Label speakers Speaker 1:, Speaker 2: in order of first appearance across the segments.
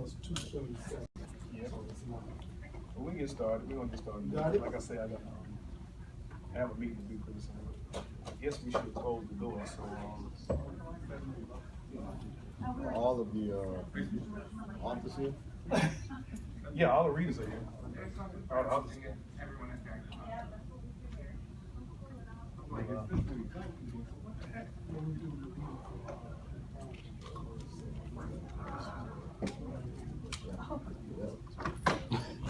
Speaker 1: it's 2:27.
Speaker 2: Yeah.
Speaker 1: So it's not.
Speaker 2: Well, we get started. We're gonna get started.
Speaker 1: Got it?
Speaker 2: Like I said, I have a meeting to do pretty soon. I guess we should close the door. So,
Speaker 3: All of the officers here?
Speaker 2: yeah, all the readers are here. All the officers here.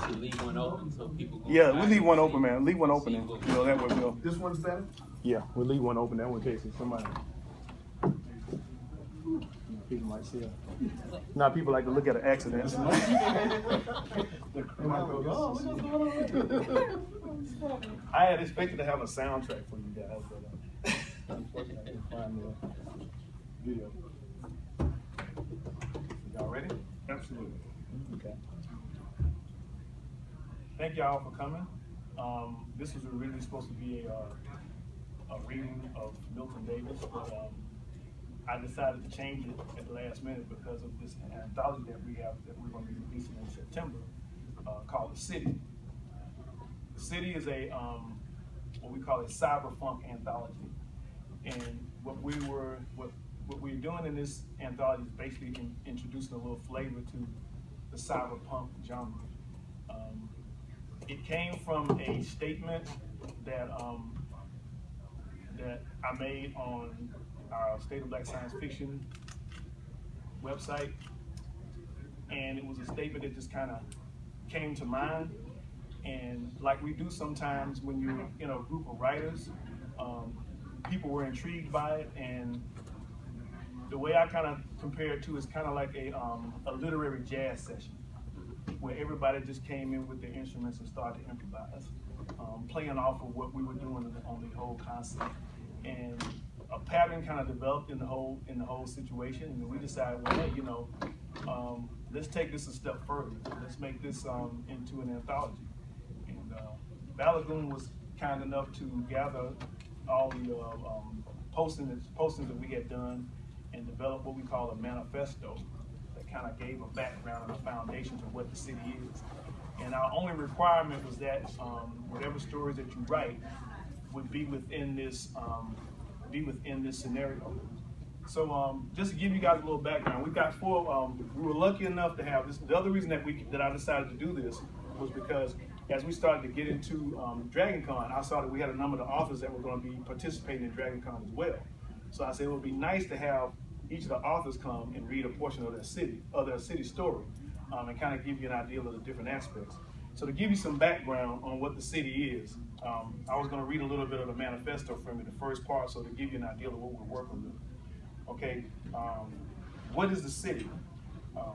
Speaker 4: Should leave one open so people go.
Speaker 2: Yeah, we leave one open, man. Leave one open, and you know that way we'll.
Speaker 1: This one's better?
Speaker 2: Yeah, we'll leave one open. That one in case somebody. People might see it. Now people like to look at an accident.
Speaker 1: They might go, oh, what's going on?
Speaker 2: I had expected to have a soundtrack for you guys, but unfortunately I didn't find the video. Y'all ready?
Speaker 1: Absolutely.
Speaker 2: Okay. Thank y'all for coming. This was originally supposed to be a reading of Milton Davis, but I decided to change it at the last minute because of this anthology that we have that we're going to be releasing in September called The City. The City is a what we call a cyberpunk anthology, and what we're doing in this anthology is basically introducing a little flavor to the cyberpunk genre. It came from a statement that that I made on our State of Black Science Fiction website, and it was a statement that just kind of came to mind. And like we do sometimes when you're in a group of writers, people were intrigued by it, and the way I kind of compare it to is kind of like a literary jazz session, where everybody just came in with their instruments and started to improvise, playing off of what we were doing on the whole concept. And a pattern kind of developed in the whole situation, and we decided, well, hey, let's take this a step further. Let's make this into an anthology. And Balagoon was kind enough to gather all the postings that we had done and develop what we call a manifesto that kind of gave a background and a foundation to what the city is. And our only requirement was that whatever stories that you write would be within this scenario. So just to give you guys a little background, we've got four. We were lucky enough to have this. The other reason that I decided to do this was because as we started to get into Dragoncon, I saw that we had a number of the authors that were going to be participating in Dragoncon as well. So I said it would be nice to have each of the authors come and read a portion of their city story, and kind of give you an idea of the different aspects. So to give you some background on what the city is, I was going to read a little bit of the manifesto from it, the first part, so to give you an idea of what we're working with. Okay, what is the city?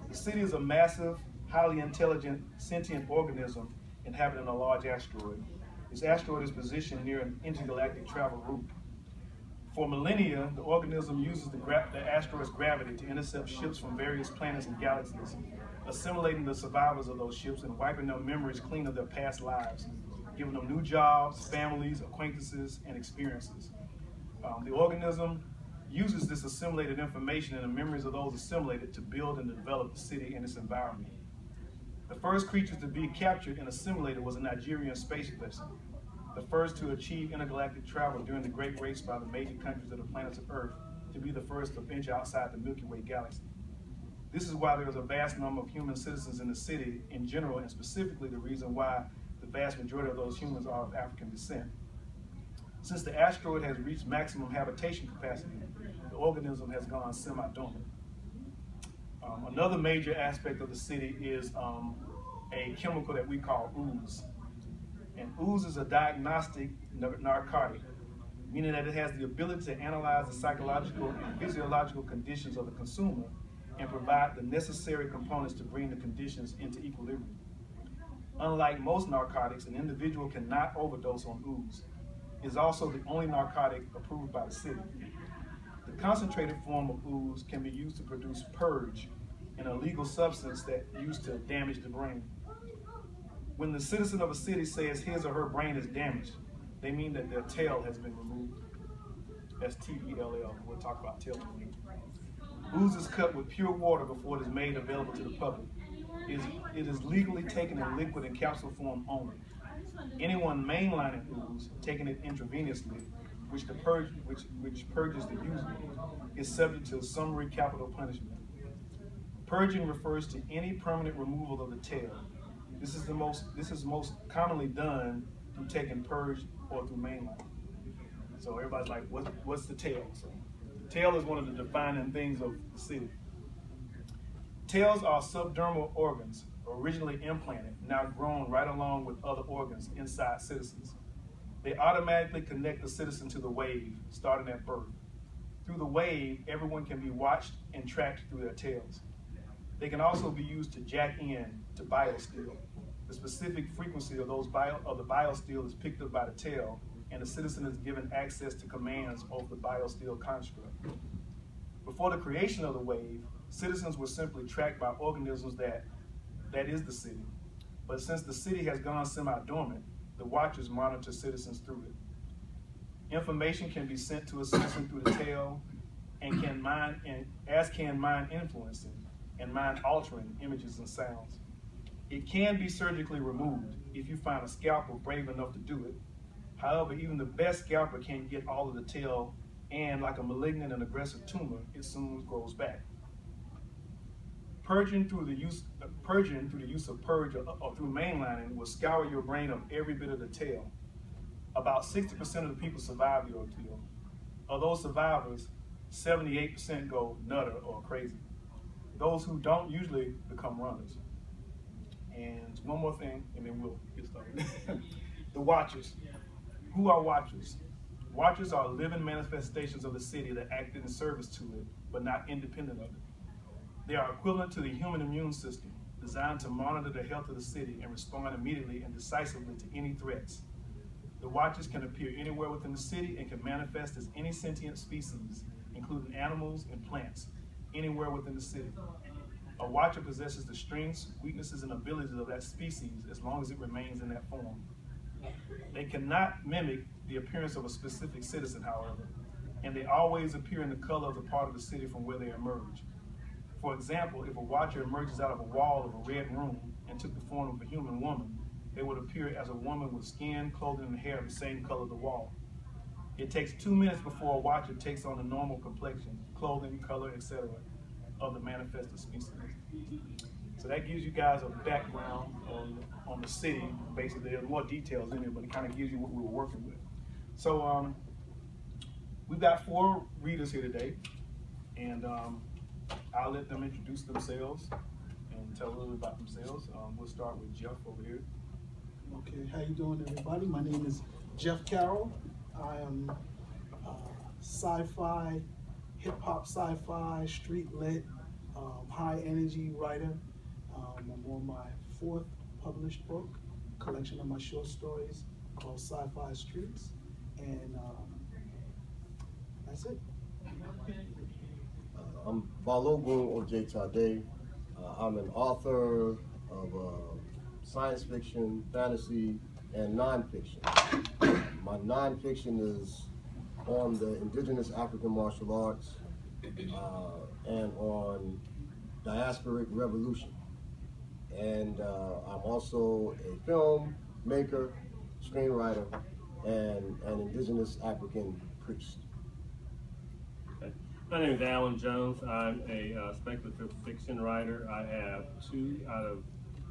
Speaker 2: The city is a massive, highly intelligent, sentient organism inhabiting a large asteroid. This asteroid is positioned near an intergalactic travel route. For millennia, the organism uses the asteroid's gravity to intercept ships from various planets and galaxies, assimilating the survivors of those ships and wiping their memories clean of their past lives, giving them new jobs, families, acquaintances, and experiences. The organism uses this assimilated information and the memories of those assimilated to build and develop the city and its environment. The first creature to be captured and assimilated was a Nigerian space vessel, the first to achieve intergalactic travel during the Great Race by the major countries of the planet of Earth, to be the first to venture outside the Milky Way galaxy. This is why there is a vast number of human citizens in the city in general, and specifically the reason why the vast majority of those humans are of African descent. Since the asteroid has reached maximum habitation capacity, the organism has gone semi-dormant. Another major aspect of the city is a chemical that we call ooze. And ooze is a diagnostic narcotic, meaning that it has the ability to analyze the psychological and physiological conditions of the consumer and provide the necessary components to bring the conditions into equilibrium. Unlike most narcotics, an individual cannot overdose on ooze. It is also the only narcotic approved by the city. The concentrated form of ooze can be used to produce purge, an illegal substance that used to damage the brain. When the citizen of a city says his or her brain is damaged, they mean that their tail has been removed. That's T-E-L-L. We'll talk about tail in a minute. Ooze is cut with pure water before it is made available to the public. it is legally taken in liquid and capsule form only. Anyone mainlining ooze, taking it intravenously, which purges the user, is subject to summary capital punishment. Purging refers to any permanent removal of the tail. This is most commonly done through taking purge or through mainlining. So everybody's like, what's the tail? So the tail is one of the defining things of the city. Tails are subdermal organs, originally implanted, now grown right along with other organs inside citizens. They automatically connect the citizen to the wave, starting at birth. Through the wave, everyone can be watched and tracked through their tails. They can also be used to jack in to biosteel. The specific frequency of the biosteel is picked up by the tail, and the citizen is given access to commands over the biosteel construct. Before the creation of the wave, citizens were simply tracked by organisms that is the city. But since the city has gone semi-dormant, the watchers monitor citizens through it. Information can be sent to a citizen through the tail, and as can mind influencing and mind altering images and sounds. It can be surgically removed if you find a scalpel brave enough to do it. However, even the best scalper can't get all of the tail, and like a malignant and aggressive tumor, it soon grows back. Purging through the use of purge or through mainlining will scour your brain of every bit of the tail. About 60% of the people survive the ordeal. Of those survivors, 78% go nutter or crazy. Those who don't usually become runners. And one more thing, and then we'll get started. The watchers. Who are watchers? Watchers are living manifestations of the city that act in service to it, but not independent of it. They are equivalent to the human immune system, designed to monitor the health of the city and respond immediately and decisively to any threats. The watchers can appear anywhere within the city and can manifest as any sentient species, including animals and plants, anywhere within the city. A watcher possesses the strengths, weaknesses, and abilities of that species as long as it remains in that form. They cannot mimic the appearance of a specific citizen, however, and they always appear in the color of the part of the city from where they emerge. For example, if a watcher emerges out of a wall of a red room and took the form of a human woman, they would appear as a woman with skin, clothing, and hair of the same color of the wall. It takes 2 minutes before a watcher takes on the normal complexion, clothing, color, etc. of the manifested species. So that gives you guys a background on the city. Basically, there's more details in it, but it kind of gives you what we were working with. So we've got 4 readers here today, and I'll let them introduce themselves and tell a little bit about themselves. We'll start with Jeff over here.
Speaker 1: Okay, how you doing, everybody? My name is Jeff Carroll. I am sci-fi, hip-hop sci-fi, street-lit, high-energy writer. I'm on my 4th published book, collection of my short stories called Sci-Fi Streets, and that's it.
Speaker 3: I'm Balogun Ojetade. I'm an author of science fiction, fantasy, and nonfiction. My nonfiction is on the indigenous African martial arts and on diasporic revolution. And I'm also a film maker, screenwriter, and an indigenous African priest.
Speaker 5: Okay. My name is Alan Jones. I'm a speculative fiction writer. I have 2 out of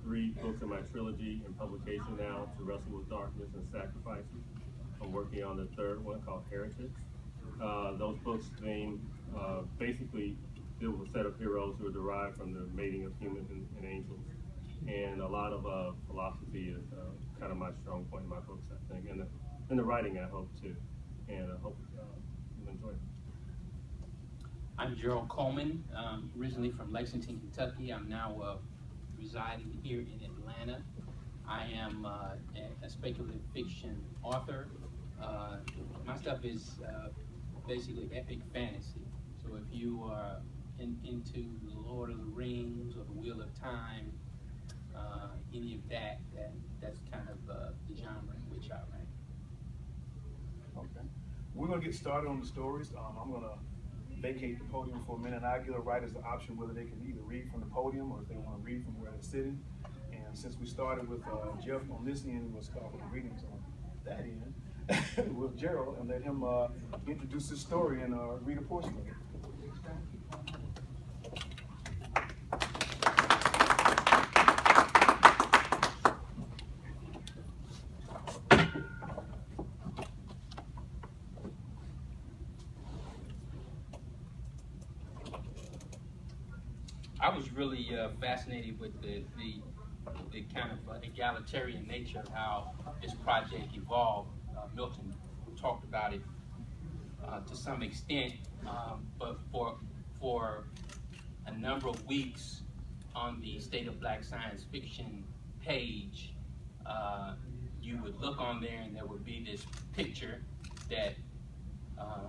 Speaker 5: 3 books in my trilogy in publication now, To Wrestle with Darkness and Sacrifices. I'm working on the 3rd one called Heretics. Those books basically deal with a set of heroes who are derived from the mating of humans and angels. And a lot of philosophy is kind of my strong point in my books, I think. And the writing, I hope, too. And I hope you'll enjoy it.
Speaker 4: I'm Gerald Coleman, originally from Lexington, Kentucky. I'm now residing here in Atlanta. I am a speculative fiction author. My stuff is basically epic fantasy. So if you are into the Lord of the Rings or the Wheel of Time, any of that's kind of the genre in which I write.
Speaker 2: Okay. We're going to get started on the stories. I'm going to vacate the podium for a minute, and I'll give the writers the option whether they can either read from the podium or if they want to read from where they're city. And since we started with Jeff on this end, we'll start with the readings on that end with Gerald and let him introduce his story and read a portion of it.
Speaker 4: I was really fascinated with the kind of egalitarian nature of how this project evolved. Milton talked about it to some extent, but for a number of weeks on the State of Black Science Fiction page, you would look on there and there would be this picture that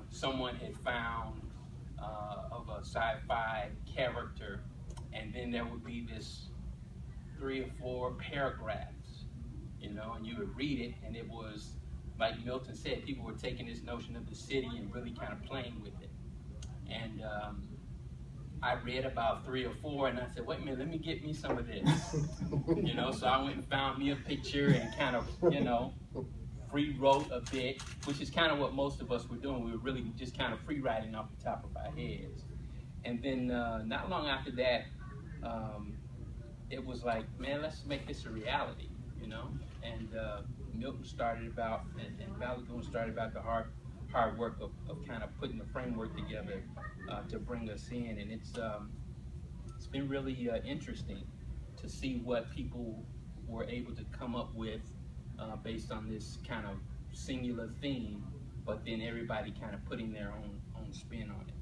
Speaker 4: someone had found of a sci-fi character, and then there would be this 3 or 4 paragraphs, you know, and you would read it, and it was, like Milton said, people were taking this notion of the city and really kind of playing with it. And I read about 3 or 4, and I said, wait a minute, let me get me some of this. You know, so I went and found me a picture and kind of, you know, free wrote a bit, which is kind of what most of us were doing. We were really just kind of free writing off the top of our heads. And then not long after that, it was like, man, let's make this a reality, you know? And Milton started about, and Balagoon started about the hard work of kind of putting the framework together to bring us in. And it's been really interesting to see what people were able to come up with based on this kind of singular theme, but then everybody kind of putting their own spin on it.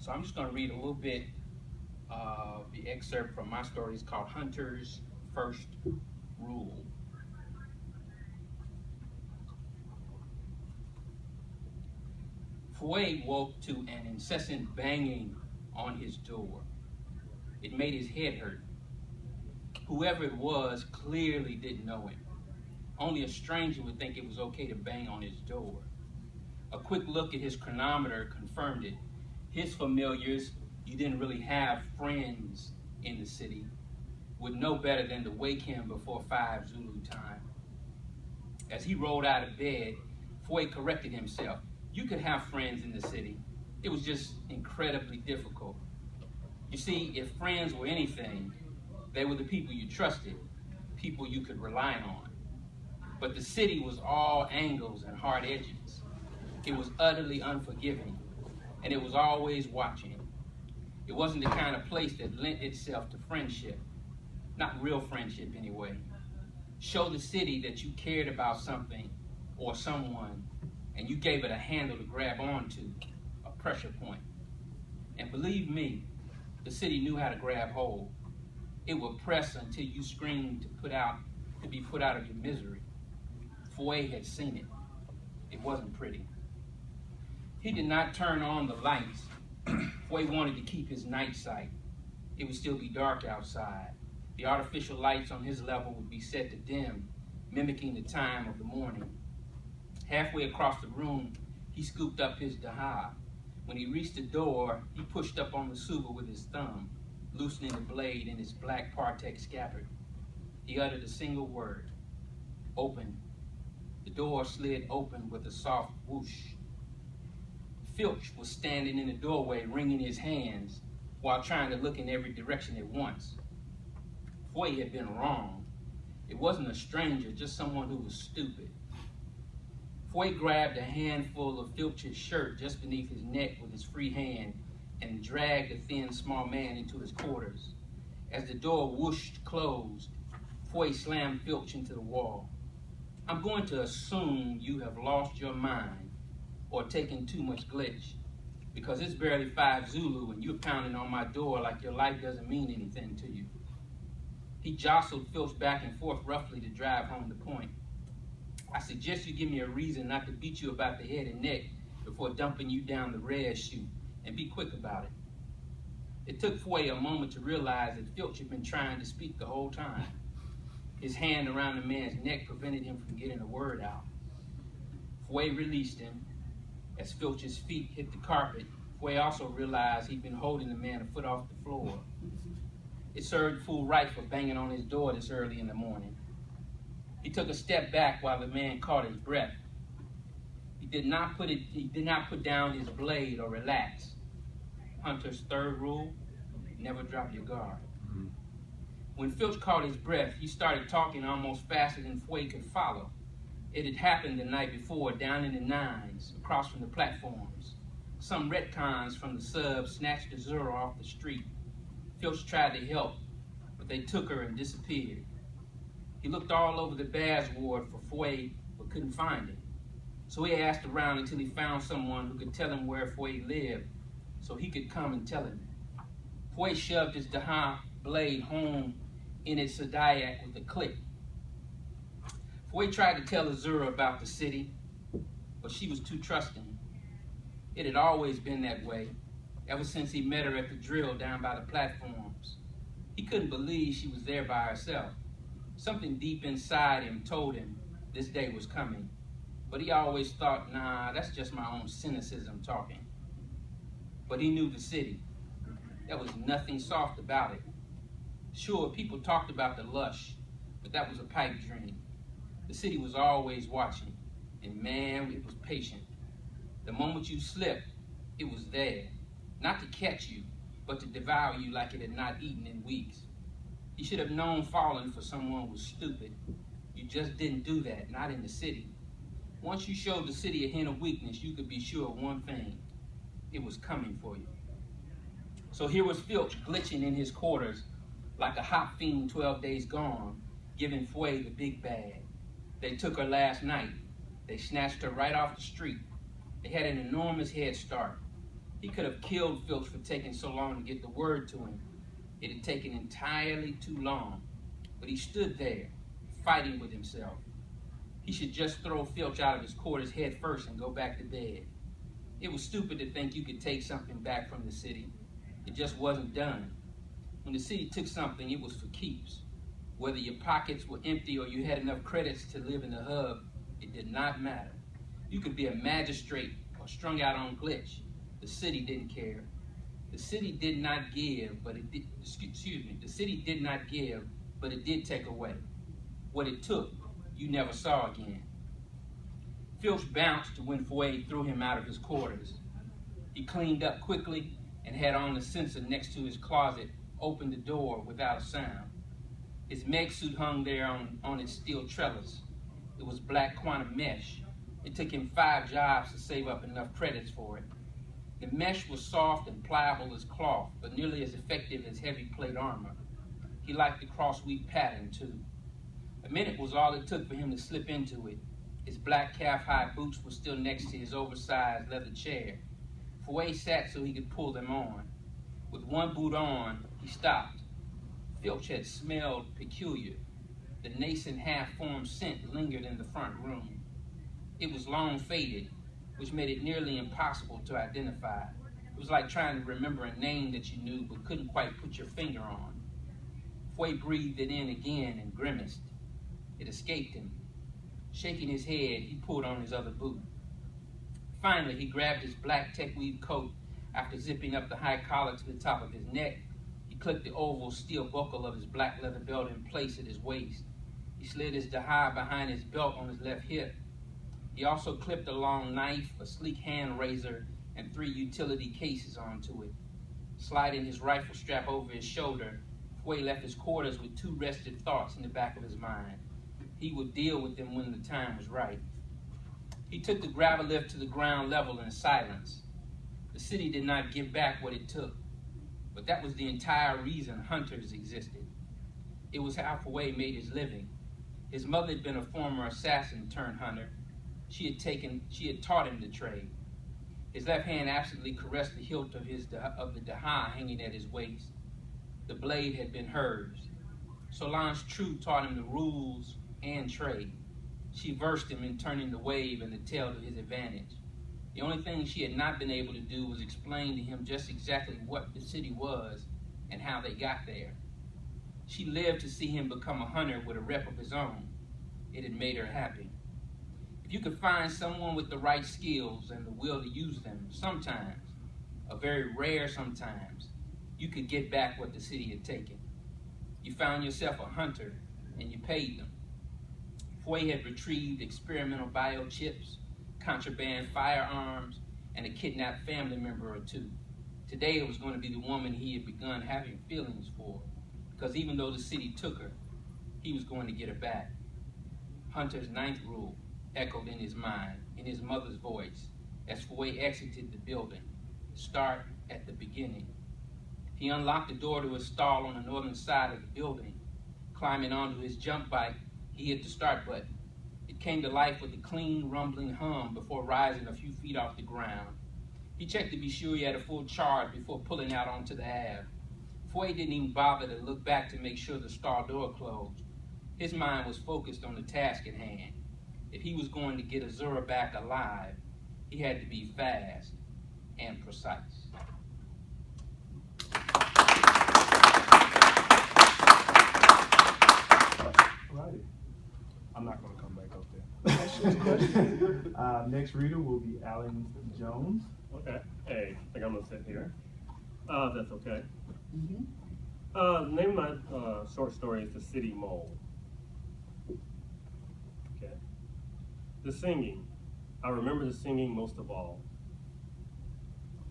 Speaker 4: So I'm just going to read a little bit of the excerpt from my story. It's called Hunter's First Rule. Fouet woke to an incessant banging on his door. It made his head hurt. Whoever it was clearly didn't know him. Only a stranger would think it was okay to bang on his door. A quick look at his chronometer confirmed it. His familiars, you didn't really have friends in the city, would know better than to wake him before 5 Zulu time. As he rolled out of bed, Fouet corrected himself. You could have friends in the city. It was just incredibly difficult. You see, if friends were anything, they were the people you trusted, people you could rely on. But the city was all angles and hard edges. It was utterly unforgiving, and it was always watching. It wasn't the kind of place that lent itself to friendship, not real friendship anyway. Show the city that you cared about something or someone, and you gave it a handle to grab onto, a pressure point. And believe me, the city knew how to grab hold. It would press until you screamed to be put out of your misery. Fouet had seen it. It wasn't pretty. He did not turn on the lights. Fouet wanted to keep his night sight. It would still be dark outside. The artificial lights on his level would be set to dim, mimicking the time of the morning. Halfway across the room, he scooped up his daha. When he reached the door, he pushed up on the suva with his thumb, loosening the blade in his black Partex scabbard. He uttered a single word: open. The door slid open with a soft whoosh. Filch was standing in the doorway, wringing his hands while trying to look in every direction at once. Fouet had been wrong. It wasn't a stranger, just someone who was stupid. Fouet grabbed a handful of Filch's shirt just beneath his neck with his free hand and dragged the thin, small man into his quarters. As the door whooshed closed, Fouet slammed Filch into the wall. I'm going to assume you have lost your mind or taken too much glitch, because it's barely 5 Zulu and you're pounding on my door like your life doesn't mean anything to you. He jostled Filch back and forth roughly to drive home the point. I suggest you give me a reason not to beat you about the head and neck before dumping you down the red chute, and be quick about it. It took Fouet a moment to realize that Filch had been trying to speak the whole time. His hand around the man's neck prevented him from getting a word out. Fouet released him. As Filch's feet hit the carpet, Fouet also realized he'd been holding the man a foot off the floor. It served the fool right for banging on his door this early in the morning. He took a step back while the man caught his breath. He did not put down his blade or relax. Hunter's third rule: never drop your guard. When Filch caught his breath, he started talking almost faster than Fouet could follow. It had happened the night before, down in the nines, across from the platforms. Some retcons from the sub snatched Azura off the street. Filch tried to help, but they took her and disappeared. He looked all over the Baz ward for Fouet, but couldn't find him. So he asked around until he found someone who could tell him where Fouet lived, so he could come and tell him. Fouet shoved his Daha blade home in its zodiac with a click. Fouet tried to tell Azura about the city, but she was too trusting. It had always been that way, ever since he met her at the drill down by the platforms. He couldn't believe she was there by herself. Something deep inside him told him this day was coming, but he always thought, nah, that's just my own cynicism talking. But he knew the city. There was nothing soft about it. Sure, people talked about the lush, but that was a pipe dream. The city was always watching, and man, it was patient. The moment you slipped, it was there, not to catch you, but to devour you like it had not eaten in weeks. You should have known falling for someone was stupid. You just didn't do that, not in the city. Once you showed the city a hint of weakness, you could be sure of one thing: it was coming for you. So here was Filch glitching in his quarters like a hot fiend 12 days gone, giving Fouet the big bag. They took her last night. They snatched her right off the street. They had an enormous head start. He could have killed Filch for taking so long to get the word to him. It had taken entirely too long. But he stood there, fighting with himself. He should just throw Filch out of his quarters head first and go back to bed. It was stupid to think you could take something back from the city. It just wasn't done. When the city took something, it was for keeps. Whether your pockets were empty or you had enough credits to live in the hub, it did not matter. You could be a magistrate or strung out on glitch. The city didn't care. The city did not give, but it did, the city did not give, but it did take away. What it took, you never saw again. Filch bounced when Fouet threw him out of his quarters. He cleaned up quickly and had on the sensor next to his closet, opened the door without a sound. His meg suit hung there on its steel trellis. It was black quantum mesh. It took him 5 jobs to save up enough credits for it. The mesh was soft and pliable as cloth, but nearly as effective as heavy plate armor. He liked the cross-weave pattern, too. A minute was all it took for him to slip into it. His black calf-high boots were still next to his oversized leather chair. Fouet sat so he could pull them on. With one boot on, he stopped. Filch had smelled peculiar. The nascent half-formed scent lingered in the front room. It was long faded, which made it nearly impossible to identify. It was like trying to remember a name that you knew but couldn't quite put your finger on. Fouet breathed it in again and grimaced. It escaped him. Shaking his head, he pulled on his other boot. Finally, he grabbed his black tech-weave coat. After zipping up the high collar to the top of his neck, he clipped the oval steel buckle of his black leather belt in place at his waist. He slid his Daha behind his belt on his left hip. He also clipped a long knife, a sleek hand razor, and 3 utility cases onto it. Sliding his rifle strap over his shoulder, Fouet left his quarters with 2 rested thoughts in the back of his mind. He would deal with them when the time was right. He took the gravel lift to the ground level in silence. The city did not give back what it took, but that was the entire reason hunters existed. It was how Fouet made his living. His mother had been a former assassin turned hunter. She had taught him the trade. His left hand absently caressed the hilt of the Daha hanging at his waist. The blade had been hers. Solange True taught him the rules and trade. She versed him in turning the wave and the tail to his advantage. The only thing she had not been able to do was explain to him just exactly what the city was and how they got there. She lived to see him become a hunter with a rep of his own. It had made her happy. If you could find someone with the right skills and the will to use them, sometimes, a very rare sometimes, you could get back what the city had taken. You found yourself a hunter, and you paid them. Foy had retrieved experimental biochips, contraband firearms, and a kidnapped family member or two. Today it was going to be the woman he had begun having feelings for, because even though the city took her, he was going to get her back. Hunter's ninth rule echoed in his mind, in his mother's voice, as Foy exited the building. Start at the beginning. He unlocked the door to his stall on the northern side of the building. Climbing onto his jump bike, he hit the start button. It came to life with a clean, rumbling hum before rising a few feet off the ground. He checked to be sure he had a full charge before pulling out onto the Ave. Foy didn't even bother to look back to make sure the stall door closed. His mind was focused on the task at hand. If he was going to get Azura back alive, he had to be fast and precise.
Speaker 2: Alrighty. I'm not going to come back up there. Next reader will be Alan Jones.
Speaker 5: Okay. Hey, I think I'm gonna sit here. That's okay. The name of my short story is The City Mole. Okay. The singing. I remember the singing most of all.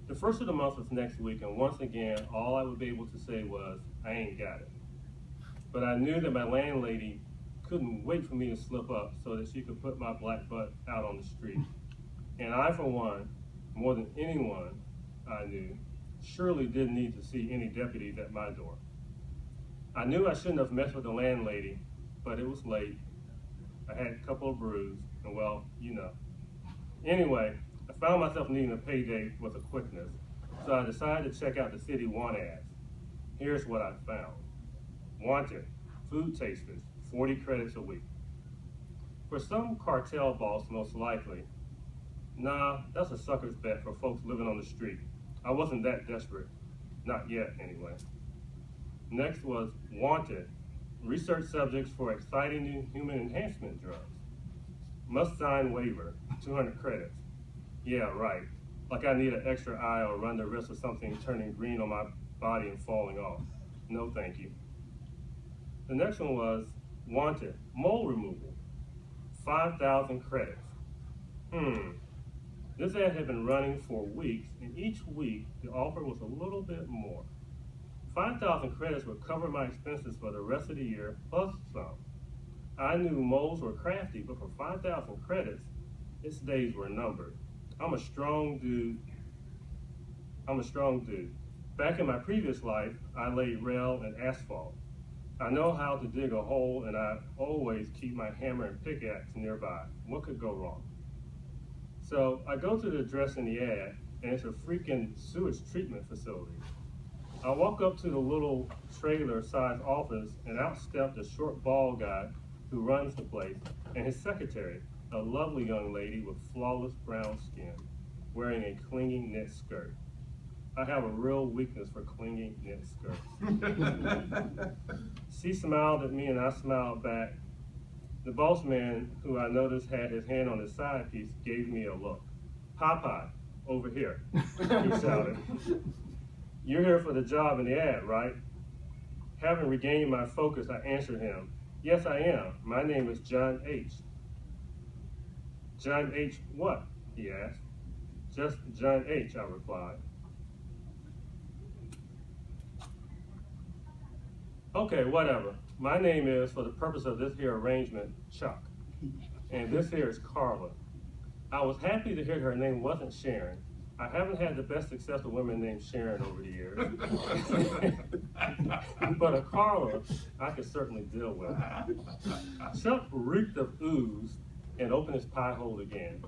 Speaker 5: The first of the month was next week, and once again, all I would be able to say was, I ain't got it. But I knew that my landlady couldn't wait for me to slip up so that she could put my black butt out on the street. And I, for one, more than anyone I knew, surely didn't need to see any deputies at my door. I knew I shouldn't have messed with the landlady, but it was late. I had a couple of brews, and well, you know. Anyway, I found myself needing a payday with a quickness, so I decided to check out the city want ads. Here's what I found. Wanted, food tasters, 40 credits a week. For some cartel boss, most likely. Nah, that's a sucker's bet for folks living on the street. I wasn't that desperate. Not yet, anyway. Next was wanted. Research subjects for exciting new human enhancement drugs. Must sign waiver, 200 credits. Yeah, right. Like I need an extra eye or run the risk of something turning green on my body and falling off. No, thank you. The next one was wanted. Mole removal, 5,000 credits. This ad had been running for weeks, and each week the offer was a little bit more. 5,000 credits would cover my expenses for the rest of the year, plus some. I knew moles were crafty, but for 5,000 credits, its days were numbered. I'm a strong dude. Back in my previous life, I laid rail and asphalt. I know how to dig a hole, and I always keep my hammer and pickaxe nearby. What could go wrong? So I go to the address in the ad, and it's a freaking sewage treatment facility. I walk up to the little trailer-sized office, and out stepped a short, bald guy who runs the place, and his secretary, a lovely young lady with flawless brown skin, wearing a clinging knit skirt. I have a real weakness for clinging knit skirts. She smiled at me, and I smiled back. The boss man, who I noticed had his hand on his side piece, gave me a look. Popeye, over here, he shouted. You're here for the job in the ad, right? Having regained my focus, I answered him. Yes, I am. My name is John H. John H. what? He asked. Just John H., I replied. Okay, whatever. My name is, for the purpose of this here arrangement, Chuck. And this here is Carla. I was happy to hear her name wasn't Sharon. I haven't had the best success with women named Sharon over the years. But a Carla, I could certainly deal with. Chuck reeked of ooze and opened his pie hole again.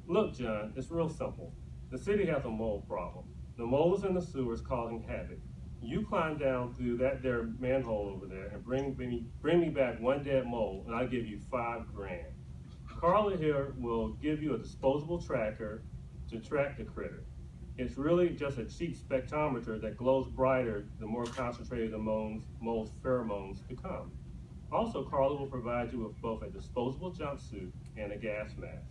Speaker 5: Look, John, it's real simple. The city has a mole problem. The mole is in the sewers causing havoc. You climb down through that there manhole over there and bring me back one dead mole, and I'll give you $5 grand. Carla here will give you a disposable tracker to track the critter. It's really just a cheap spectrometer that glows brighter the more concentrated the mole's pheromones become. Also, Carla will provide you with both a disposable jumpsuit and a gas mask.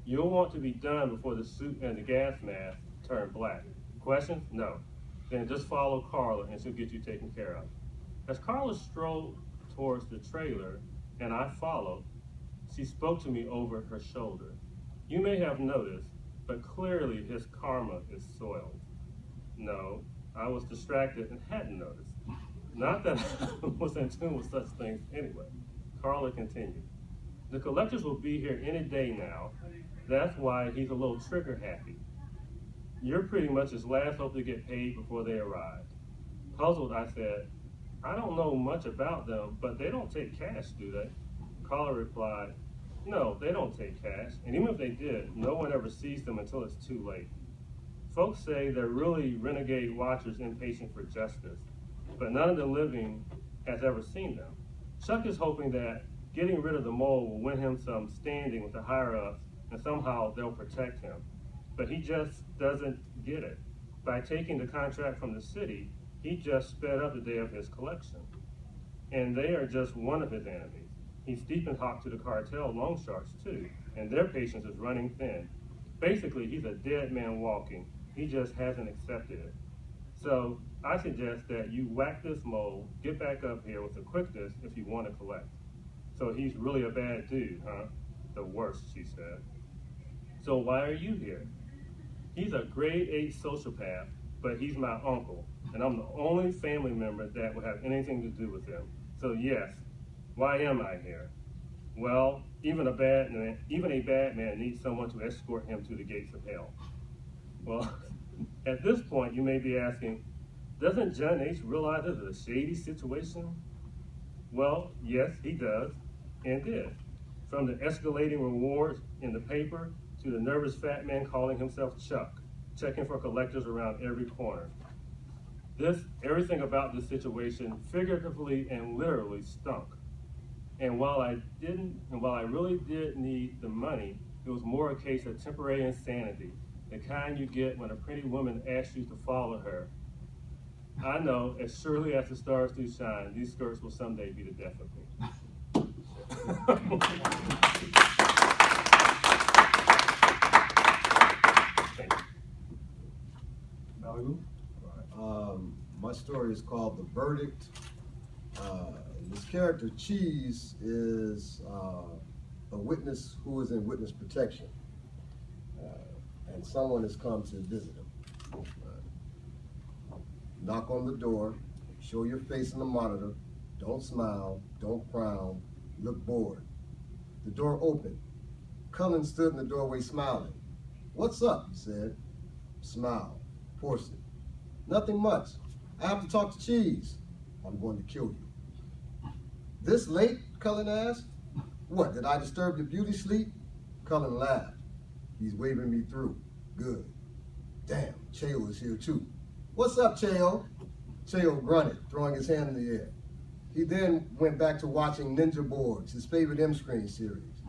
Speaker 5: You'll want to be done before the suit and the gas mask turn black. Questions? No. Then just follow Carla and she'll get you taken care of. As Carla strolled towards the trailer and I followed, she spoke to me over her shoulder. You may have noticed, but clearly his karma is soiled. No, I was distracted and hadn't noticed. Not that I was in tune with such things anyway. Carla continued. The collectors will be here any day now. That's why he's a little trigger happy. You're pretty much his last hope to get paid before they arrive. Puzzled, I said, I don't know much about them, but they don't take cash, do they? Carla replied, no, they don't take cash, and even if they did, no one ever sees them until it's too late. Folks say they're really renegade watchers impatient for justice, but none of the living has ever seen them. Chuck is hoping that getting rid of the mole will win him some standing with the higher-ups, and somehow they'll protect him. But he just doesn't get it. By taking the contract from the city, he just sped up the day of his collection. And they are just one of his enemies. He's deep in hock to the cartel loan sharks too, and their patience is running thin. Basically, he's a dead man walking. He just hasn't accepted it. So I suggest that you whack this mole, get back up here with the quickness if you want to collect. So he's really a bad dude, huh? The worst, she said. So why are you here? He's a grade 8 sociopath, but he's my uncle, and I'm the only family member that will have anything to do with him. So yes, why am I here? Well, even a bad man needs someone to escort him to the gates of hell. Well, at this point, you may be asking, doesn't John H. realize this is a shady situation? Well, yes, he does, and did. From the escalating rewards in the paper to the nervous fat man calling himself Chuck, checking for collectors around every corner. Everything about this situation figuratively and literally stunk. And while I really did need the money, it was more a case of temporary insanity, the kind you get when a pretty woman asks you to follow her. I know, as surely as the stars do shine, these skirts will someday be the death of me. Thank you.
Speaker 2: Malibu?
Speaker 3: My story is called The Verdict. This character, Cheese, is a witness who is in witness protection. And someone has come to visit him. Knock on the door, show your face in the monitor, don't smile, don't frown, look bored. The door opened. Cullen stood in the doorway smiling. What's up, he said. Smile, force it. Nothing much. I have to talk to Cheese. I'm going to kill you. This late? Cullen asked. What, did I disturb your beauty sleep? Cullen laughed. He's waving me through. Good. Damn, Cheo is here too. What's up, Cheo? Cheo grunted, throwing his hand in the air. He then went back to watching Ninja Boards, his favorite M-Screen series.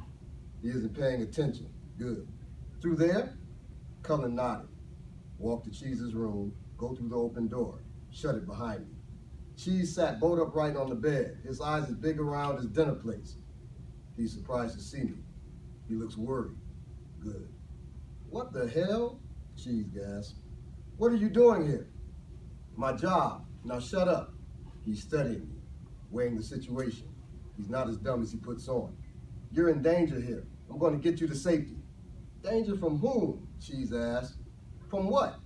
Speaker 3: He isn't paying attention. Good. Through there? Cullen nodded. Walk to Cheese's room, go through the open door, shut it behind me. Cheese sat bolt upright on the bed, his eyes as big around as dinner plates. He's surprised to see me. He looks worried. Good. What the hell? Cheese gasped. What are you doing here? My job. Now shut up. He's studying me, weighing the situation. He's not as dumb as he puts on. You're in danger here. I'm going to get you to safety. Danger from whom? Cheese asked. From what?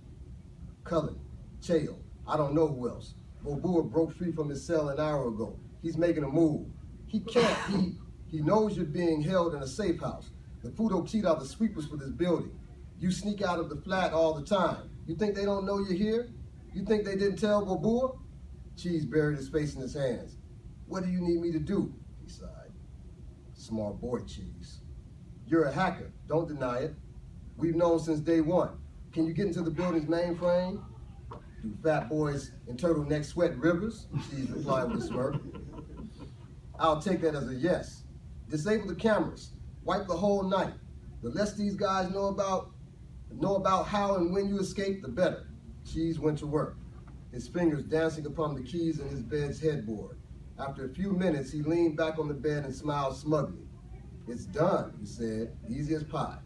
Speaker 3: Cullen, Cheo, I don't know who else. Bobua broke free from his cell an hour ago. He's making a move. He can't. He knows you're being held in a safe house. The Fudo are the sweepers for this building. You sneak out of the flat all the time. You think they don't know you're here? You think they didn't tell Bobua? Cheese buried his face in his hands. What do you need me to do? He sighed. Smart boy, Cheese. You're a hacker. Don't deny it. We've known since day one. Can you get into the building's mainframe? Do fat boys in turtlenecks sweat rivers? Cheese replied with a smirk. I'll take that as a yes. Disable the cameras. Wipe the whole night. The less these guys know about how and when you escape, the better. Cheese went to work, his fingers dancing upon the keys in his bed's headboard. After a few minutes, he leaned back on the bed and smiled smugly. It's done, he said, easy as pie.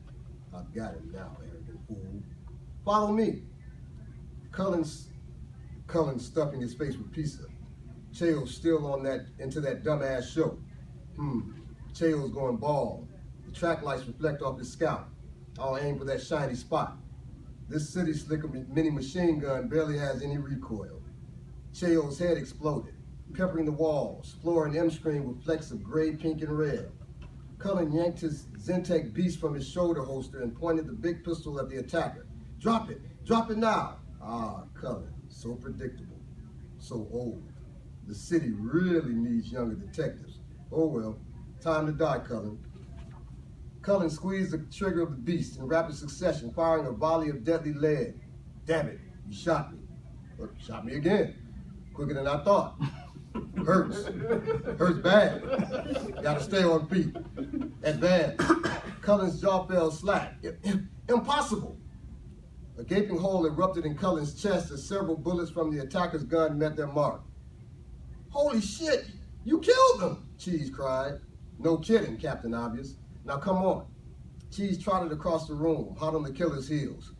Speaker 3: I've got him now, arrogant fool. Follow me. Cullen stuffing his face with pizza. Cheo's still on that, into that dumbass show. Cheo's going bald. The track lights reflect off his scalp. I'll aim for that shiny spot. This city slicker mini machine gun barely has any recoil. Cheo's head exploded, peppering the walls, floor and M screen with flecks of gray, pink, and red. Cullen yanked his Zentech beast from his shoulder holster and pointed the big pistol at the attacker. Drop it now. Ah, Cullen, so predictable, so old. The city really needs younger detectives. Oh well, time to die, Cullen. Cullen squeezed the trigger of the beast in rapid succession, firing a volley of deadly lead. Damn it, you shot me. But shot me again. Quicker than I thought. Hurts. Hurts bad. Gotta stay on feet. Advance. Cullen's jaw fell slack. Impossible. A gaping hole erupted in Cullen's chest as several bullets from the attacker's gun met their mark. Holy shit, you killed them, Cheese cried. No kidding, Captain Obvious. Now come on. Cheese trotted across the room, hot on the killer's heels.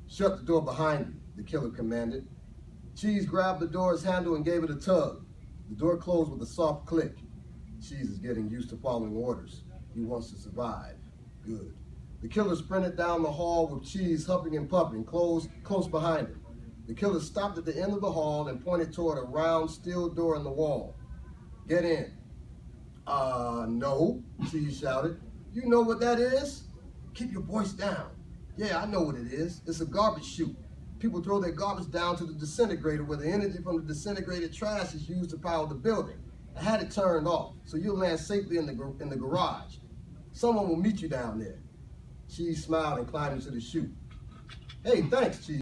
Speaker 3: Shut the door behind you, the killer commanded. Cheese grabbed the door's handle and gave it a tug. The door closed with a soft click. Cheese is getting used to following orders. He wants to survive. Good. The killer sprinted down the hall with Cheese huffing and puffing, close behind him. The killer stopped at the end of the hall and pointed toward a round steel door in the wall. Get in. No, Cheese shouted. You know what that is? Keep your voice down. Yeah, I know what it is. It's a garbage chute. People throw their garbage down to the disintegrator where the energy from the disintegrated trash is used to power the building. I had it turned off, so you'll land safely in the garage. Someone will meet you down there. Cheese smiled and climbed into the chute. Hey, thanks, Cheese.